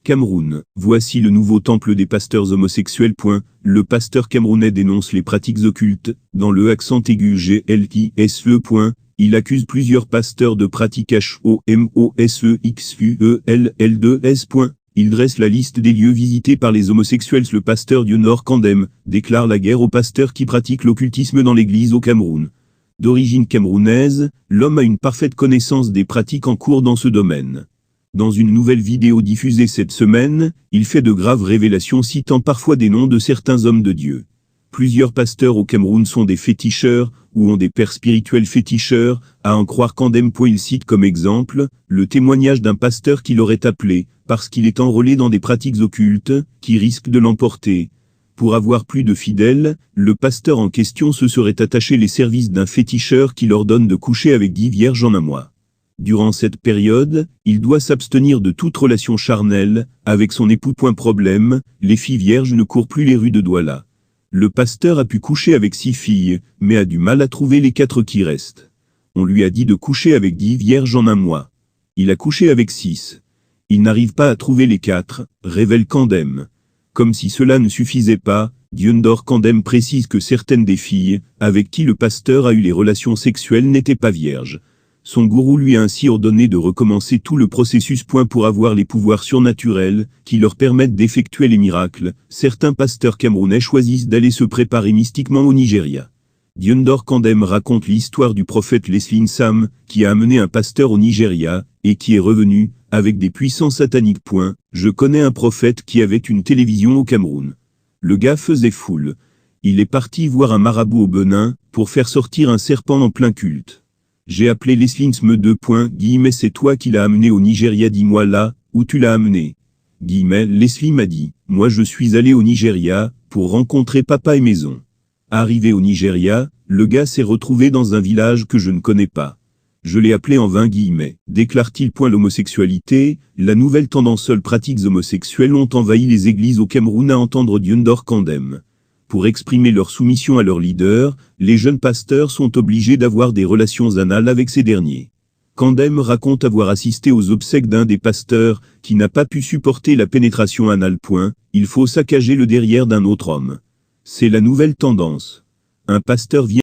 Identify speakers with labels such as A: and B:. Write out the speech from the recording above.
A: Cameroun, voici le nouveau temple des pasteurs homosexuels. Le pasteur camerounais dénonce les pratiques occultes, dans le accent aigu GLISE. Il accuse plusieurs pasteurs de pratiques homosexuelles. Il dresse la liste des lieux visités par les homosexuels. Le pasteur Dionor Kandem déclare la guerre aux pasteurs qui pratiquent l'occultisme dans l'église au Cameroun. D'origine camerounaise, l'homme a une parfaite connaissance des pratiques en cours dans ce domaine. Dans une nouvelle vidéo diffusée cette semaine, il fait de graves révélations citant parfois des noms de certains hommes de Dieu. Plusieurs pasteurs au Cameroun sont des féticheurs, ou ont des pères spirituels féticheurs, à en croire Kandem. Il cite comme exemple, le témoignage d'un pasteur qui l'aurait appelé, parce qu'il est enrôlé dans des pratiques occultes, qui risquent de l'emporter. Pour avoir plus de fidèles, le pasteur en question se serait attaché les services d'un féticheur qui l'ordonne de coucher avec 10 vierges en un mois. Durant cette période, il doit s'abstenir de toute relation charnelle avec son époux. Problème, les filles vierges ne courent plus les rues de Douala. Le pasteur a pu coucher avec 6 filles, mais a du mal à trouver les 4 qui restent. On lui a dit de coucher avec 10 vierges en un mois. Il a couché avec 6. Il n'arrive pas à trouver les 4, révèle Kandem. Comme si cela ne suffisait pas, Dionor Kandem précise que certaines des filles, avec qui le pasteur a eu les relations sexuelles, n'étaient pas vierges. Son gourou lui a ainsi ordonné de recommencer tout le processus. Pour avoir les pouvoirs surnaturels, qui leur permettent d'effectuer les miracles, certains pasteurs camerounais choisissent d'aller se préparer mystiquement au Nigeria. Dionor Kandem raconte l'histoire du prophète Leslie Nsam, qui a amené un pasteur au Nigeria, et qui est revenu, avec des puissances sataniques. Je connais un prophète qui avait une télévision au Cameroun. Le gars faisait foule. Il est parti voir un marabout au Benin, pour faire sortir un serpent en plein culte. J'ai appelé Leslie Nsam : c'est toi qui l'as amené au Nigeria, dis-moi là, où tu l'as amené. Leslie m'a dit, moi je suis allé au Nigeria, pour rencontrer papa et maison. Arrivé au Nigeria, le gars s'est retrouvé dans un village que je ne connais pas. Je l'ai appelé en vain, déclare-t-il. L'homosexualité, la nouvelle tendance. Seules pratiques homosexuelles ont envahi les églises au Cameroun, à entendre Dionor Kandem. Pour exprimer leur soumission à leur leader, les jeunes pasteurs sont obligés d'avoir des relations anales avec ces derniers. Kandem raconte avoir assisté aux obsèques d'un des pasteurs, qui n'a pas pu supporter la pénétration anale. Il faut saccager le derrière d'un autre homme. C'est la nouvelle tendance. Un pasteur vient